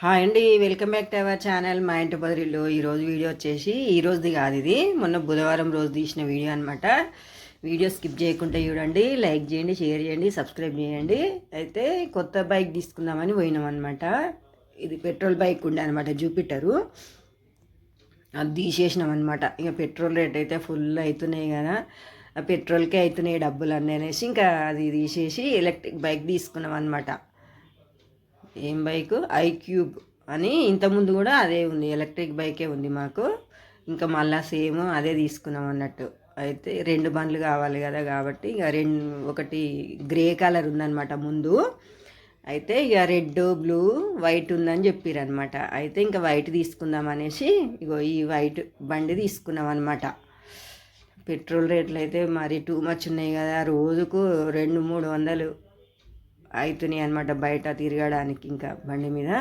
Hi అండి, welcome back to our channel మా ఇంటి బదిరిలో. ఈరోజు వీడియో వచ్చేసి ఈరోజుది కాదు, ఇది మొన్న బుధవారం రోజు తీసిన వీడియో అనమాట. వీడియో స్కిప్ చేయకుండా చూడండి, లైక్ చేయండి, షేర్ చేయండి, సబ్స్క్రైబ్ చేయండి. అయితే కొత్త బైక్ తీసుకుందామని పోయినాం అనమాట. ఇది పెట్రోల్ బైక్ ఉండే అనమాట, జూపిటరు. అది తీసేసినాం అనమాట. ఇక పెట్రోల్ రేట్ అయితే ఫుల్ అవుతున్నాయి కదా, ఆ పెట్రోల్కే అవుతున్నాయి డబ్బులు అన్నీ అనేసి ఇంకా అది తీసేసి ఎలక్ట్రిక్ బైక్ తీసుకున్నాం అనమాట. ఏం బైకు, ఐక్యూబ్ అని. ఇంతకుముందు కూడా అదే ఉంది, ఎలక్ట్రిక్ బైకే ఉంది మాకు. ఇంకా మళ్ళీ సేమ్ అదే తీసుకున్నాం అన్నట్టు. అయితే రెండు బండ్లు కావాలి కదా, కాబట్టి ఇక ఒకటి గ్రే కలర్ ఉందన్నమాట ముందు. అయితే ఇక రెడ్, బ్లూ, వైట్ ఉందని చెప్పారనమాట. అయితే ఇంకా వైట్ తీసుకుందాం అనేసి ఇగో ఈ వైట్ బండి తీసుకున్నాం అనమాట. పెట్రోల్ రేట్లు అయితే మరి టూ మచ్ ఉన్నాయి కదా, రోజుకు 200-300 అవుతున్నాయి అనమాట బయట తిరగడానికి ఇంకా బండి మీద.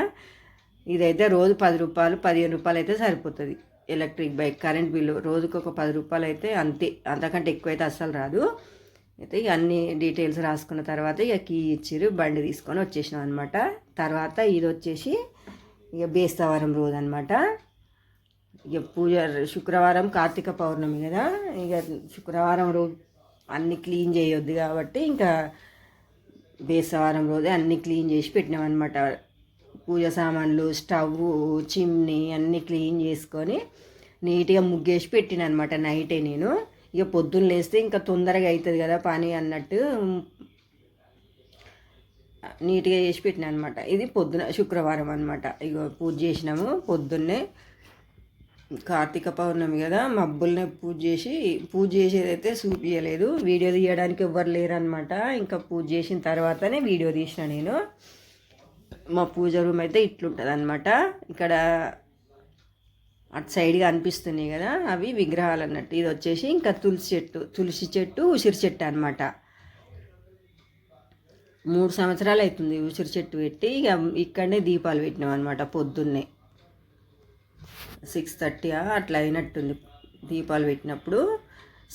ఇదైతే రోజు 10 రూపాయలు 15 రూపాయలు అయితే సరిపోతుంది ఎలక్ట్రిక్ బైక్. కరెంట్ బిల్లు రోజుకు ఒక 10 రూపాయలు అయితే అంతే, అంతకంటే ఎక్కువ అయితే అస్సలు రాదు. అయితే ఇక అన్ని డీటెయిల్స్ రాసుకున్న తర్వాత ఇక కీ ఇచ్చిర్రు, బండి తీసుకొని వచ్చేసినాం అనమాట. తర్వాత ఇది వచ్చేసి ఇక బేస్తవారం రోజు అనమాట. ఇక పూజ శుక్రవారం కార్తీక పౌర్ణమి కదా, ఇక శుక్రవారం రోజు అన్నీ క్లీన్ చేయొద్దు కాబట్టి ఇంకా బేస్తవారం రోజే అన్నీ క్లీన్ చేసి పెట్టినామన్నమాట. పూజ సామాన్లు, స్టవ్, చిమ్నీ అన్నీ క్లీన్ చేసుకొని నీట్గా ముగ్గేసి పెట్టిన అనమాట నైటే నేను. ఇక పొద్దున్న లేస్తే ఇంకా తొందరగా అవుతుంది కదా పని అన్నట్టు నీట్గా చేసి పెట్టిన అనమాట. ఇది పొద్దున శుక్రవారం అనమాట. ఇక పూజ చేసినాము పొద్దున్నే. కార్తీక పౌర్ణమి కదా, మబ్బుల్ని పూజ చేసేదైతే చూపించలేదు, వీడియో తీయడానికి ఎవ్వరు లేరనమాట. ఇంకా పూజ చేసిన తర్వాతనే వీడియో తీసిన నేను. మా పూజ రూమ్ అయితే ఇట్లుంటుంది అనమాట. ఇక్కడ అటు సైడ్గా అనిపిస్తున్నాయి కదా, అవి విగ్రహాలు అన్నట్టు. ఇది వచ్చేసి ఇంకా తులసి చెట్టు, ఉసిరి చెట్టు అనమాట. 3 సంవత్సరాలు అవుతుంది ఉసిరి చెట్టు పెట్టి. ఇక ఇక్కడనే దీపాలు పెట్టినాం అనమాట. పొద్దున్నే 6:30 అట్లా అయినట్టుంది దీపాలు పెట్టినప్పుడు.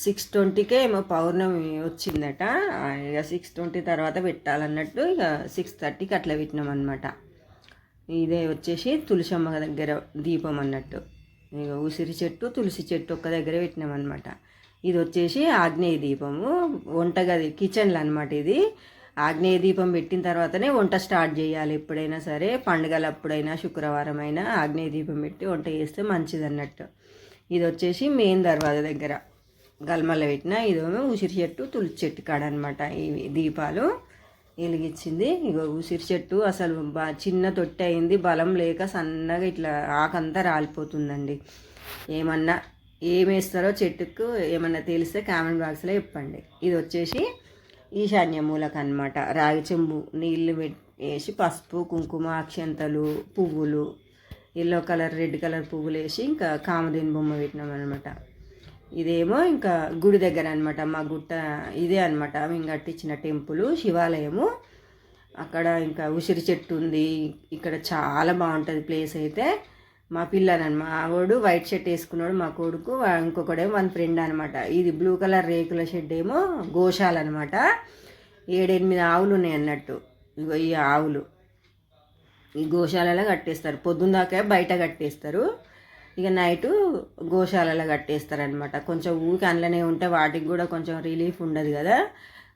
6:20కే ఏమో పౌర్ణమి వచ్చిందట. ఇక 6:20 తర్వాత పెట్టాలన్నట్టు ఇక 6:30కి అట్లా పెట్టినాం అనమాట. ఇదే వచ్చేసి తులసమ్మ దగ్గర దీపం అన్నట్టు. ఇక ఉసిరి చెట్టు, తులసి చెట్టు ఒక్క దగ్గర పెట్టినాం అనమాట. ఇది వచ్చేసి ఆగ్నేయ దీపము, వంటగది కిచెన్లో అనమాట. ఇది ఆగ్నేయ దీపం పెట్టిన తర్వాతనే వంట స్టార్ట్ చేయాలి ఎప్పుడైనా సరే, పండుగలు అప్పుడైనా శుక్రవారం అయినా ఆగ్నేయ దీపం పెట్టి వంట చేస్తే మంచిది అన్నట్టు. ఇది వచ్చేసి మెయిన్ దర్వాజా దగ్గర గల్మల్ల పెట్టిన. ఇదేమో ఉసిరి చెట్టు, తులసి చెట్టు కాడ అనమాట. ఈ దీపాలు వెలిగించింది. ఇగో ఉసిరి చెట్టు అసలు చిన్న తొట్టి అయింది, బలం లేక సన్నగా ఇట్లా ఆకంతా రాలిపోతుందండి. ఏమన్నా ఏమేస్తారో చెట్టుకు ఏమన్నా తెలిస్తే కామెంట్ బాక్స్లో చెప్పండి. ఇది వచ్చేసి ఈశాన్య మూలకు అనమాట. రాగి చెంబు నీళ్ళు వేసి పసుపు, కుంకుమ, అక్షంతలు, పువ్వులు, ఎల్లో కలర్, రెడ్ కలర్ పువ్వులు వేసి ఇంకా కామదేని బొమ్మ పెట్టినాం అనమాట. ఇదేమో ఇంకా గుడి దగ్గర అనమాట. మా గుట్ట ఇదే అనమాట, మేము కట్టించిన టెంపుల్, శివాలయము. అక్కడ ఇంకా ఉసిరి చెట్టు ఉంది. ఇక్కడ చాలా బాగుంటుంది ప్లేస్ అయితే. మా పిల్లలని మా వాడు వైట్ షర్ట్ వేసుకున్నాడు, మా కొడుకు, ఇంకొకడేమో మన ఫ్రెండ్ అనమాట. ఇది బ్లూ కలర్ రేకుల షెడ్ ఏమో గోశాల అనమాట. 7-8 ఆవులు ఉన్నాయి అన్నట్టు. ఇగో ఈ ఆవులు ఈ గోశాలలో కట్టేస్తారు. పొద్దున్న దాకా బయట కట్టేస్తారు, ఇక నైటు గోశాలలో కట్టేస్తారనమాట. కొంచెం ఊరికి అందులోనే ఉంటే వాటికి కూడా కొంచెం రిలీఫ్ ఉండదు కదా,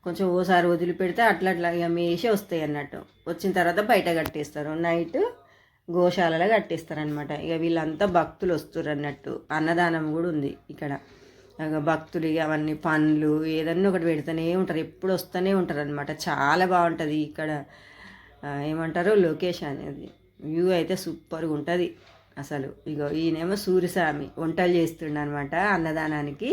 కొంచెం ఓసారి వదిలిపెడితే అట్లా ఇక మేసి వస్తాయి అన్నట్టు. వచ్చిన తర్వాత బయట కట్టేస్తారు, నైట్ గోశాలలో కట్టేస్తారనమాట. ఇక వీళ్ళంతా భక్తులు వస్తారు అన్నట్టు. అన్నదానం కూడా ఉంది ఇక్కడ. ఇక భక్తులు ఇక అవన్నీ పండ్లు ఏదన్నా ఒకటి పెడుతూనే ఉంటారు, ఎప్పుడు వస్తూనే ఉంటారు అనమాట. చాలా బాగుంటుంది ఇక్కడ. ఏమంటారు లొకేషన్ అనేది, వ్యూ అయితే సూపర్గా ఉంటుంది అసలు. ఇగో ఈయనేమో సూర్యస్వామి వంటలు చేస్తుండ అనమాట అన్నదానానికి.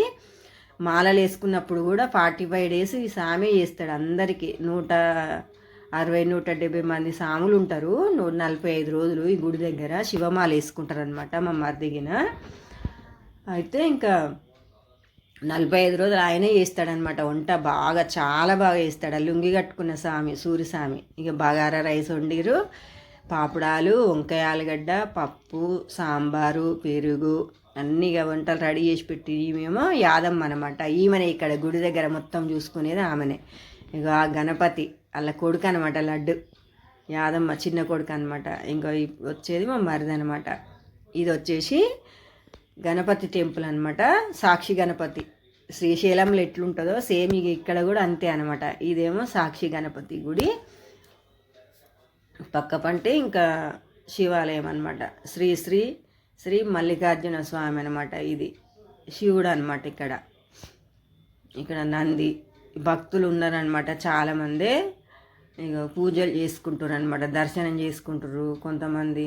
మాలలు వేసుకున్నప్పుడు కూడా 45 days ఈ స్వామి చేస్తాడు అందరికీ. 160-170 మంది సాములు ఉంటారు. 45 రోజులు ఈ గుడి దగ్గర శివమాల వేసుకుంటారు అనమాట మా మరిదిగిన. అయితే ఇంకా 45 రోజులు ఆయనే చేస్తాడనమాట వంట. బాగా చాలా బాగా చేస్తాడు. లుంగి కట్టుకున్న స్వామి, సూర్యస్వామి. ఇక బగారా రైస్ వండిరు, పాపుడాలు, వంకాయ ఆలుగడ్డ, పప్పు, సాంబారు, పెరుగు అన్నీ ఇక వంటలు రెడీ చేసి పెట్టి. ఈమెమో యాదమ్మ అనమాట. ఈమెనే ఇక్కడ గుడి దగ్గర మొత్తం చూసుకునేది ఆమెనే. ఇక ఆ గణపతి వాళ్ళ కొడుకు అనమాట, లడ్డు. యాదమ్మ చిన్న కొడుకు అనమాట. ఇంకా వచ్చేది మా మరిది అనమాట. ఇది వచ్చేసి గణపతి టెంపుల్ అనమాట, సాక్షి గణపతి. శ్రీశైలంలో ఎట్లుంటుందో సేమ్ ఇక ఇక్కడ కూడా అంతే అనమాట. ఇదేమో సాక్షి గణపతి గుడి. పక్క పంటే ఇంకా శివాలయం అనమాట, శ్రీ శ్రీ శ్రీ మల్లికార్జున స్వామి అనమాట. ఇది శివుడు అనమాట. ఇక్కడ నంది భక్తులు ఉన్నారనమాట చాలామంది. ఇక పూజలు చేసుకుంటారు అనమాట, దర్శనం చేసుకుంటారు. కొంతమంది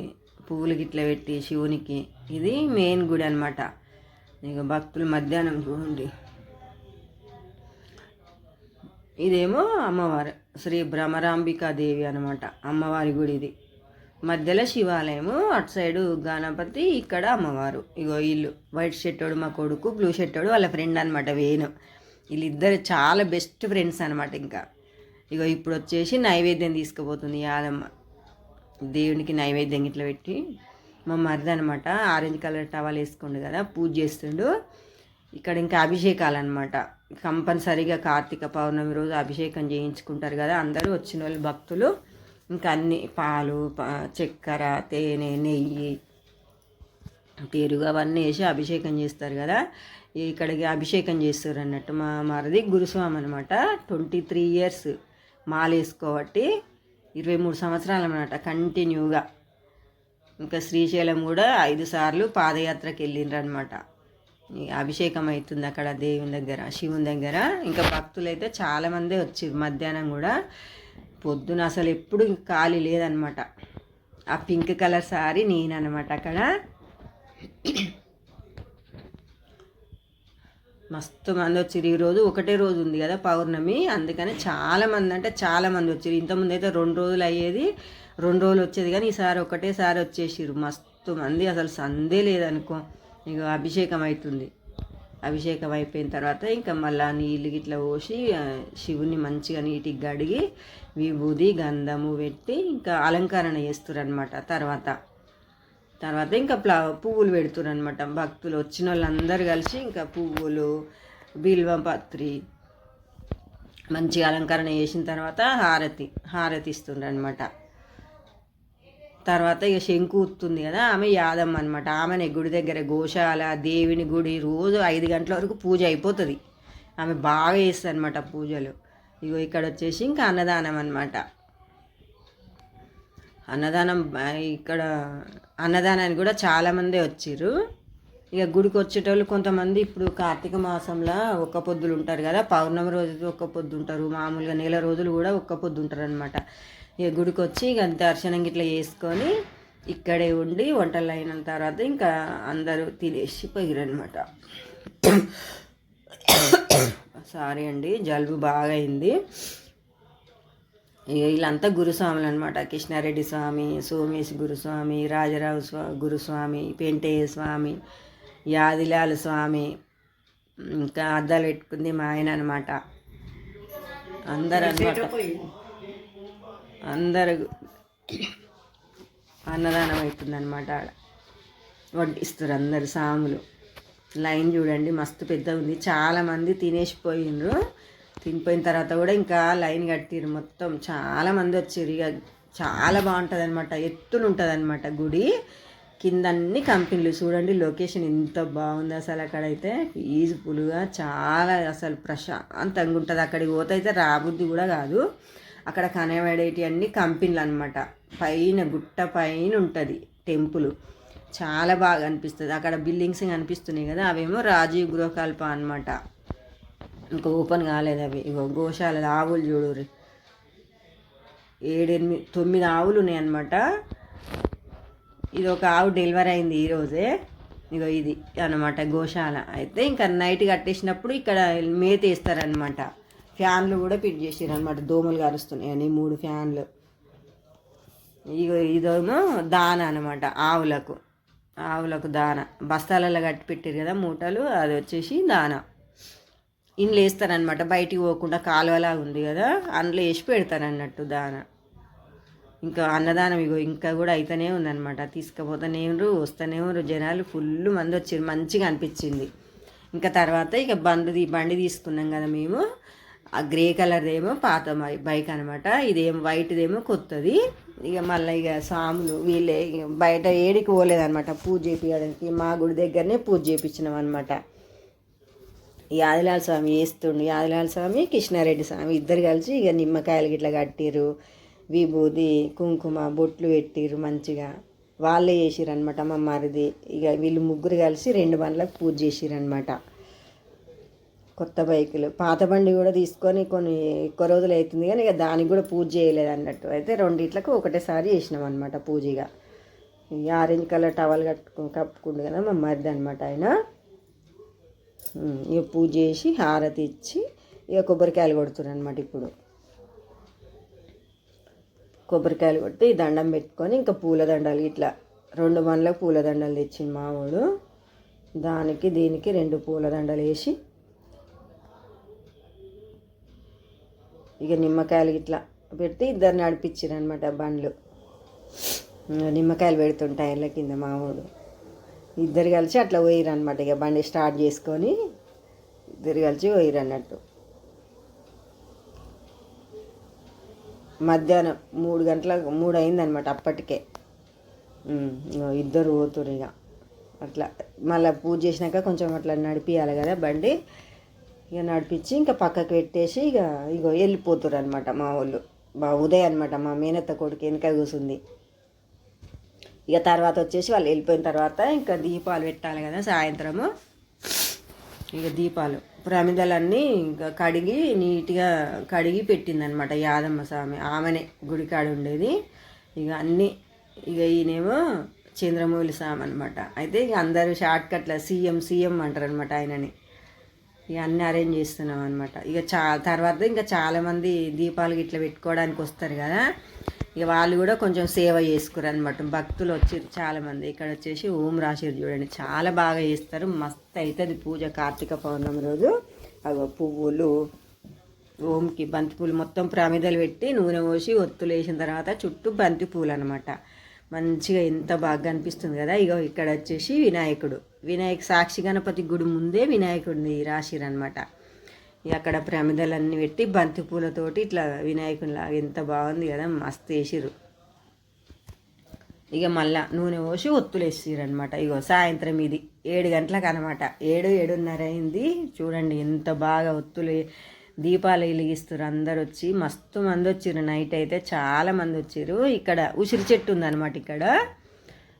పువ్వులు గిట్ల పెట్టి శివునికి. ఇది మెయిన్ గుడి అనమాట. ఇక భక్తులు మధ్యాహ్నం చూడండి. ఇదేమో అమ్మవారు శ్రీ భ్రమరాంబికాదేవి అనమాట, అమ్మవారి గుడి. ఇది మధ్యలో శివాలయము, అటు సైడు గణపతి, ఇక్కడ అమ్మవారు. ఇగో వీళ్ళు వైట్ షర్టోడు మా కొడుకు, బ్లూ షర్టోడు వాళ్ళ ఫ్రెండ్ అనమాట వేణు. వీళ్ళిద్దరు చాలా బెస్ట్ ఫ్రెండ్స్ అనమాట. ఇంకా ఇగో ఇప్పుడు వచ్చేసి నైవేద్యం తీసుకుపోతుంది యాదమ్మ, దేవునికి నైవేద్యం ఇట్లా పెట్టి. మా మరిది అనమాట ఆరెంజ్ కలర్ టవల్ వేసుకోండు కదా, పూజ చేస్తుండు. ఇక్కడ ఇంకా అభిషేకాలు అనమాట. కంపల్సరీగా కార్తీక పౌర్ణమి రోజు అభిషేకం చేయించుకుంటారు కదా అందరూ వచ్చిన వాళ్ళు భక్తులు. ఇంకా అన్ని పాలు, చక్కెర, తేనె, నెయ్యి, పెరుగు అవన్నీ వేసి అభిషేకం చేస్తారు కదా. ఇక్కడికి అభిషేకం చేస్తారు అన్నట్టు. మా మరిది గురుస్వామి అనమాట. 23 years మాల వేసుకోబట్టి 23 సంవత్సరాలు అనమాట కంటిన్యూగా. ఇంకా శ్రీశైలం కూడా 5 సార్లు పాదయాత్రకి వెళ్ళిండ్రు అనమాట. అభిషేకం అవుతుంది అక్కడ దేవుని దగ్గర, శివుని దగ్గర. ఇంకా భక్తులు అయితే చాలామంది వచ్చారు మధ్యాహ్నం కూడా. పొద్దున అసలు ఎప్పుడు ఖాళీ లేదనమాట. ఆ పింక్ కలర్ సారీ నేననమాట. అక్కడ మస్తు మంది వచ్చారు. ఈరోజు ఒకటే రోజు ఉంది కదా పౌర్ణమి, అందుకని చాలామంది అంటే చాలామంది వచ్చారు. ఇంతకుముందు అయితే 2 రోజులు అయ్యేది, 2 రోజులు వచ్చేది, కానీ ఈసారి ఒకటేసారి వచ్చేసారు మస్తు మంది. అసలు సందే లేదనుకో. ఇక అభిషేకం అవుతుంది. అభిషేకం అయిపోయిన తర్వాత ఇంకా మళ్ళీ నీళ్ళు గిట్లా పోసి శివుని మంచిగా నీటికి కడిగి విభూది గంధము పెట్టి ఇంకా అలంకరణ చేస్తారు అనమాట. తర్వాత ఇంకా పువ్వులు పెడుతున్నారు అనమాట. భక్తులు వచ్చిన వాళ్ళందరూ కలిసి ఇంకా పువ్వులు, బిల్వం పత్రి మంచిగా అలంకరణ చేసిన తర్వాత హారతి ఇస్తుండ్రు అనమాట. తర్వాత ఇక శంకు ఊతుంది కదా, ఆమె యాదమ్మ అనమాట. ఆమెనే గుడి దగ్గర గోశాల, దేవుని గుడి రోజు 5 గంటల వరకు పూజ అయిపోతుంది. ఆమె బాగా చేస్తుంది అనమాట పూజలు. ఇగో ఇక్కడ వచ్చేసి ఇంకా అన్నదానం అనమాట. ఇక్కడ అన్నదానానికి కూడా చాలామంది వచ్చిర్రు. ఇక గుడికి వచ్చేటోళ్ళు కొంతమంది ఇప్పుడు కార్తీక మాసంలో ఒక్క పొద్దులు ఉంటారు కదా, పౌర్ణమి రోజు ఒక్క పొద్దు ఉంటారు, మామూలుగా నెల రోజులు కూడా ఒక్క పొద్దు ఉంటారు అనమాట. ఇక గుడికి వచ్చి ఇక దర్శనం ఇట్లా చేసుకొని ఇక్కడే ఉండి వంటలు అయిన తర్వాత ఇంకా అందరూ తినేసి పోయిరనమాట. సారీ అండి, జలుబు బాగా అయింది. వీళ్ళంతా గురుస్వాములు అనమాట. కృష్ణారెడ్డి స్వామి, సోమేశ్ గురుస్వామి, రాజరావు గురుస్వామి, పెంటయ్య స్వామి, యాదిలాల స్వామి, ఇంకా అద్దాలు పెట్టుకుంది మా ఆయన అనమాట. అందరు అన్నదానం అవుతుందన్నమాట. వడ్డిస్తారు అందరు సాములు. లైన్ చూడండి మస్తు పెద్ద ఉంది. చాలామంది తినేసిపోయిండ్రు. తినిపోయిన తర్వాత కూడా ఇంకా లైన్ కట్టిర్రు మొత్తం. చాలామంది వచ్చారు. ఇక చాలా బాగుంటుంది అనమాట. ఎత్తులు ఉంటుంది అనమాట గుడి. కింద అన్ని కంపెనీలు. చూడండి లొకేషన్ ఎంత బాగుంది అసలు. అక్కడైతే పీస్ఫుల్గా చాలా అసలు ప్రశాంతంగా ఉంటుంది. అక్కడికి పోతే అయితే రాబుద్ది కూడా కాదు. అక్కడ కనబడేటి అన్ని కంపెనీలు అనమాట. పైన గుట్ట పైన ఉంటుంది టెంపుల్. చాలా బాగా అనిపిస్తుంది. అక్కడ బిల్డింగ్స్ కనిపిస్తున్నాయి కదా, అవేమో రాజీవ్ గృహకల్ప అనమాట. ఇంకా ఓపెన్ కాలేదు అవి. ఇగో గోశాల ఆవులు చూడు, 7, 8, 9 ఆవులు ఉన్నాయి అనమాట. ఇది ఒక ఆవు డెలివరీ అయింది ఈరోజే. ఇగో ఇది అనమాట గోశాల. అయితే ఇంకా నైట్ కట్టేసినప్పుడు ఇక్కడ మేత వేస్తారనమాట. ఫ్యాన్లు కూడా ఫిట్ చేసారు అనమాట. దోమలు కరుస్తున్నాయి అని 3 ఫ్యాన్లు. ఇదేమో దాన అనమాట. ఆవులకు దాన బస్తాలలో కట్టి పెట్టారు కదా మూటలు, అది వచ్చేసి దాన. ఇండ్లు వేస్తారనమాట. బయటికి పోకుండా కాలువలా ఉంది కదా, అందులో వేసి పెడతారన్నట్టు దాన. ఇంకా అన్నదానం ఇంకా కూడా అయితేనే ఉందన్నమాట. తీసుకుపోతూనే ఉన్నారు, వస్తూనే ఉన్నారు జనాలు. ఫుల్ మంది వచ్చారు, మంచిగా అనిపించింది. ఇంకా తర్వాత ఇక బండి తీసుకున్నాం కదా మేము. ఆ గ్రే కలర్దేమో పాత బైక్ అనమాట, ఇదేమో వైట్దేమో కొత్తది. ఇక మళ్ళీ ఇక సాములు వీళ్ళే బయట ఏడికి పోలేదనమాట పూజ చేయించడానికి, మా గుడి దగ్గరనే పూజ చేయించినాం అనమాట. ఈ ఆదిలాల స్వామి వేస్తుండు, ఆదిలాల స్వామి కృష్ణారెడ్డి స్వామి ఇద్దరు కలిసి ఇక నిమ్మకాయలు గిట్లా కట్టిర్రు, విభూది కుంకుమ బొట్లు పెట్టిర్రు మంచిగా. వాళ్ళే చేసిర్రు అనమాట మా మరిది. ఇక వీళ్ళు ముగ్గురు కలిసి 2 బండ్లకు పూజ చేసిర్రు అనమాట. కొత్త బైకులు, పాత బండి కూడా తీసుకొని కొన్ని ఎక్కువ రోజులు అవుతుంది కానీ ఇక దానికి కూడా పూజ చేయలేదు అన్నట్టు. అయితే రెండిట్లకు ఒకటేసారి చేసినాం అనమాట పూజగా. ఈ ఆరెంజ్ కలర్ టవల్ కప్పుకుండు కదా మా మరిది అనమాట ఆయన. ఇక పూజ చేసి హారతి ఇచ్చి ఇక కొబ్బరికాయలు కొడుతున్నారు అనమాట. ఇప్పుడు కొబ్బరికాయలు కొట్టి దండం పెట్టుకొని ఇంకా పూలదండలు ఇట్లా 2 బండ్లకు పూలదండలు తెచ్చింది మావాడు. దానికి దీనికి 2 పూలదండలు వేసి ఇక నిమ్మకాయలు ఇట్లా పెట్టి ఇద్దరు నడిపించారు అనమాట బండ్లు. నిమ్మకాయలు పెడుతుంటాయి ఇళ్ళ కింద మావాడు. ఇద్దరు కలిసి అట్లా పోయిరు అనమాట. ఇక బండి స్టార్ట్ చేసుకొని ఇద్దరు కలిసి పోయిరు అన్నట్టు. మధ్యాహ్నం 3 అయిందనమాట అప్పటికే. ఇద్దరు పోతురు ఇక అట్లా. మళ్ళీ పూజ చేసినాక కొంచెం అట్లా నడిపియాలి కదా బండి. ఇక నడిపించి ఇంకా పక్కకు పెట్టేసి ఇగో వెళ్ళిపోతురు అనమాట మా వాళ్ళు. ఉదయ్ అనమాట మా మేనత్త కొడుకు వెనక కూర్చుంది. ఇక తర్వాత వచ్చేసి వాళ్ళు వెళ్ళిపోయిన తర్వాత ఇంకా దీపాలు పెట్టాలి కదా సాయంత్రము. ఇక దీపాలు ప్రమిదలన్నీ ఇంకా కడిగి నీట్గా కడిగి పెట్టిందనమాట యాదమ్మ స్వామి. ఆమెనే గుడికాడ ఉండేది. ఇక అన్నీ ఇక ఈయనేమో చంద్రమౌళి స్వామి అనమాట. అయితే ఇక అందరూ షార్ట్ కట్ల సీఎం అంటారు అనమాట ఆయనని. ఇక అన్నీ అరేంజ్ చేస్తున్నాం అనమాట. ఇక తర్వాత ఇంకా చాలామంది దీపాలు ఇట్లా పెట్టుకోవడానికి వస్తారు కదా, ఇక వాళ్ళు కూడా కొంచెం సేవ చేసుకురు అనమాట. భక్తులు వచ్చారు చాలామంది. ఇక్కడ వచ్చేసి ఓం రాశిరు చూడండి, చాలా బాగా చేస్తారు, మస్తు అవుతుంది పూజ కార్తీక పౌర్ణమి రోజు. అవి పువ్వులు ఓంకి బంతి పూలు మొత్తం ప్రమిదలు పెట్టి నూనె పోసి ఒత్తులు వేసిన తర్వాత చుట్టూ బంతి పూలు అనమాట. మంచిగా ఎంత బాగా అనిపిస్తుంది కదా. ఇక ఇక్కడ వచ్చేసి వినాయక సాక్షి గణపతి గుడి ముందే వినాయకుడిని రాసిరనమాట. అక్కడ ప్రమిదలన్నీ పెట్టి బంతి పూలతోటి ఇట్లా వినాయకునిలాగా ఎంత బాగుంది కదా, మస్తు వేసిరు. ఇక మళ్ళా నూనె పోసి ఒత్తులు వేసిరు అనమాట. ఇగో సాయంత్రం ఇది 7 గంటలకు అనమాట. 7:30 అయింది. చూడండి ఎంత బాగా ఒత్తులు దీపాలు వెలిగిస్తారు. అందరు వచ్చి మస్తు మంది వచ్చిర్రు. నైట్ అయితే చాలా మంది వచ్చిర్రు. ఇక్కడ ఉసిరి చెట్టు ఉందన్నమాట ఇక్కడ.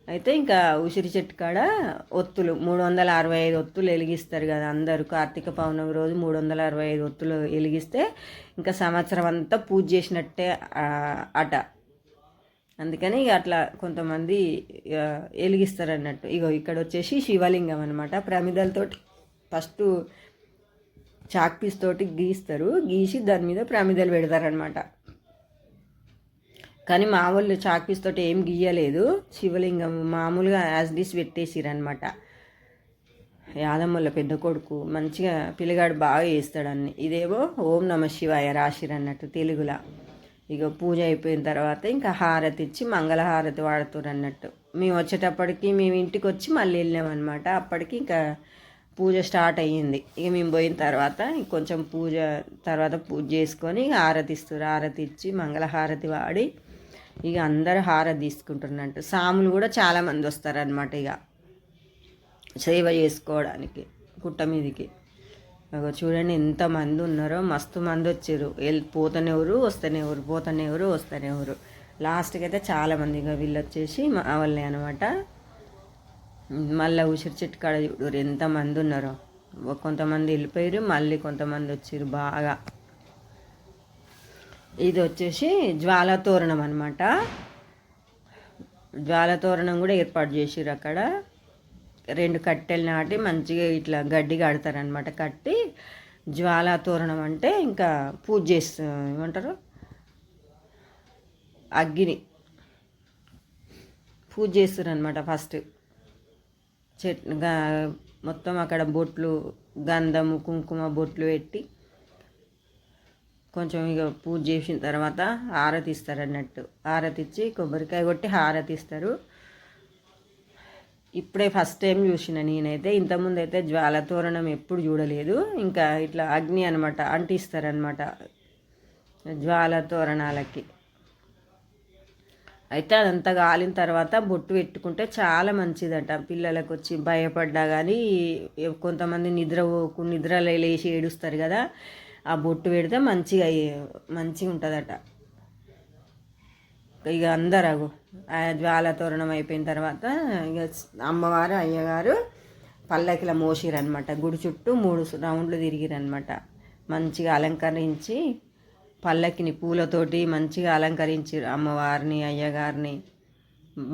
అయితే ఇంకా ఉసిరి చెట్టు కాడ ఒత్తులు 365 ఒత్తులు వెలిగిస్తారు కదా అందరూ. కార్తీక పౌర్ణమి రోజు 365 ఒత్తులు వెలిగిస్తే ఇంకా సంవత్సరం అంతా పూజ చేసినట్టే అట. అందుకని ఇక అట్లా కొంతమంది వెలిగిస్తారు అన్నట్టు. ఇగో ఇక్కడ వచ్చేసి శివలింగం అనమాట. ప్రమిదలతోటి ఫస్ట్ చాక్ పీస్ తోటి గీసి దాని మీద ప్రమిదలు పెడతారనమాట. కానీ మా వాళ్ళు చాక్ పీస్ తోటి ఏం గీయలేదు, శివలింగం మామూలుగా యాజ్ డిస్ పెట్టేసిరనమాట. యాదమ్మల పెద్ద కొడుకు మంచిగా పిల్లగాడు బాగా చేస్తాడు అన్ని. ఇదేమో ఓం నమ శివాయ రాసిరన్నట్టు తెలుగులా. ఇక పూజ అయిపోయిన తర్వాత ఇంకా హారతి ఇచ్చి మంగళహారతి వాడుతారు అన్నట్టు. మేము వచ్చేటప్పటికి మేము ఇంటికి వచ్చి మళ్ళీ వెళ్ళామన్నమాట. అప్పటికి ఇంకా పూజ స్టార్ట్ అయ్యింది. ఇక మేము పోయిన తర్వాత కొంచెం పూజ చేసుకొని హారతి ఇస్తారు. హారతి ఇచ్చి మంగళహారతి వాడి ఇక అందరూ హారతి తీసుకుంటున్నట్టు. సాములు కూడా చాలామంది వస్తారనమాట ఇక సేవ చేసుకోవడానికి పుట్ట మీదకి. చూడండి ఎంతమంది ఉన్నారో, మస్తు మంది వచ్చారు. పోతనేవరు వస్తనేవరు. లాస్ట్కి అయితే చాలామంది ఇక వీళ్ళు వచ్చేసి మా వాళ్ళే అనమాట. మళ్ళీ ఉసిరి చెట్టు కాడ చూడరు ఎంతమంది ఉన్నారో. కొంతమంది వెళ్ళిపోయారు, మళ్ళీ కొంతమంది వచ్చారు బాగా. ఇది వచ్చేసి జ్వాలతోరణం అనమాట. జ్వాలతోరణం కూడా ఏర్పాటు చేసిర్రు అక్కడ. 2 కట్టెలు నాటి మంచిగా ఇట్లా గడ్డి కడతారనమాట. కట్టి జ్వాలతోరణం అంటే ఇంకా పూజ ఏమంటారు, అగ్గిని పూజ చేస్తారు అనమాట. ఫస్ట్ మొత్తం అక్కడ బొట్లు, గంధము కుంకుమ బొట్లు పెట్టి కొంచెం ఇక పూజ చేసిన తర్వాత హారతి ఇస్తారు అన్నట్టు. హారతి ఇచ్చి కొబ్బరికాయ కొట్టి హారతి ఇస్తారు. ఇప్పుడే ఫస్ట్ టైం చూసిన నేనైతే. ఇంతకుముందు అయితే జ్వాల తోరణం ఎప్పుడు చూడలేదు. ఇంకా ఇట్లా అగ్ని అనమాట అంటిస్తారనమాట జ్వాల తోరణాలకి. అయితే అదంతా కాలిన తర్వాత బొట్టు పెట్టుకుంటే చాలా మంచిదట. పిల్లలకు వచ్చి భయపడ్డా కానీ కొంతమంది నిద్రలో లేచి ఏడుస్తారు కదా, ఆ బొట్టు పెడితే మంచిగా ఉంటుందట. ఇక అందరూ జ్వాల తోరణం అయిపోయిన తర్వాత ఇక అమ్మవారు అయ్యగారు పల్లకిల మోసిరనమాట. గుడి చుట్టూ 3 రౌండ్లు తిరిగిరనమాట. మంచిగా అలంకరించి పల్లకిని పూలతోటి మంచిగా అలంకరించి అమ్మవారిని అయ్యగారిని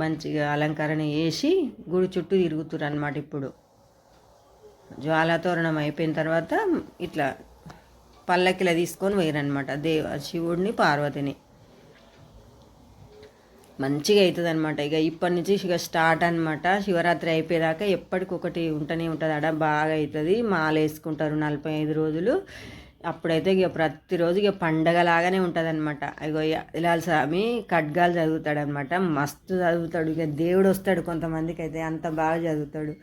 మంచిగా అలంకరణ చేసి గుడి చుట్టూ తిరుగుతురు అనమాట. ఇప్పుడు జ్వాల తోరణం అయిపోయిన తర్వాత ఇట్లా పల్లకిల తీసుకొని పోయారనమాట శివుడిని పార్వతిని. మంచిగా అవుతుంది అనమాట. ఇక ఇప్పటి నుంచి ఇక స్టార్ట్ అనమాట. శివరాత్రి అయిపోయేదాకా ఎప్పటికొకటి ఉంటూనే ఉంటుంది. ఆడ బాగా అవుతుంది. మాల వేసుకుంటారు 45 రోజులు. అప్పుడైతే ఇక ప్రతిరోజు ఇక పండగలాగానే ఉంటుంది అనమాట. ఇక ఇలాల స్వామి ఖడ్గాలు చదువుతాడనమాట. మస్తు చదువుతాడు. ఇక దేవుడు వస్తాడు కొంతమందికి అయితే, అంత బాగా చదువుతాడు.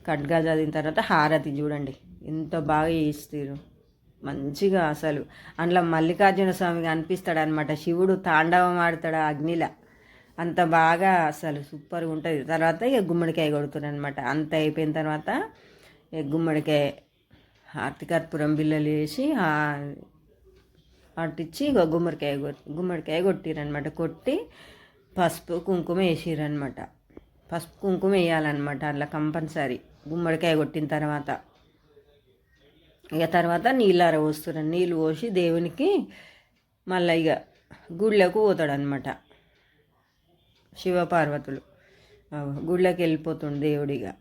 ఖడ్గాలు చదివిన తర్వాత హారతి చూడండి ఎంత బాగా చేస్తారు. మంచిగా అసలు అందులో మల్లికార్జున స్వామిగా అనిపిస్తాడు అనమాట. శివుడు తాండవం ఆడతాడు అగ్నిలా. అంత బాగా అసలు సూపర్గా ఉంటుంది. తర్వాత ఇక గుమ్మడికాయ కొడుతున్నారు అనమాట. అంత అయిపోయిన తర్వాత ఇక గుమ్మడికాయ హారతి కర్పూరం బిళ్ళలు వేసి అట్టించి ఇక గుమ్మడికాయ కొట్టిరనమాట. కొట్టి పసుపు కుంకుమ వేసిరనమాట. పసుపు కుంకుమ వేయాలన్నమాట అట్లా కంపల్సరీ గుమ్మడికాయ కొట్టిన తర్వాత. ఇక తర్వాత నీళ్ళార పోస్తున్నారు. నీళ్ళు పోసి దేవునికి మళ్ళీ ఇక గుళ్ళకు పోతాడనమాట. శివపార్వతులు గుళ్ళకి వెళ్ళిపోతుండు దేవుడిగా.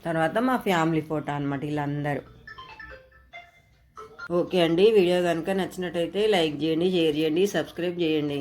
తర్వాత మా ఫ్యామిలీ ఫోటో అనమాట వీళ్ళందరూ. ఓకే అండి, వీడియో కనుక నచ్చినట్టయితే లైక్ చేయండి, షేర్ చేయండి, సబ్స్క్రైబ్ చేయండి.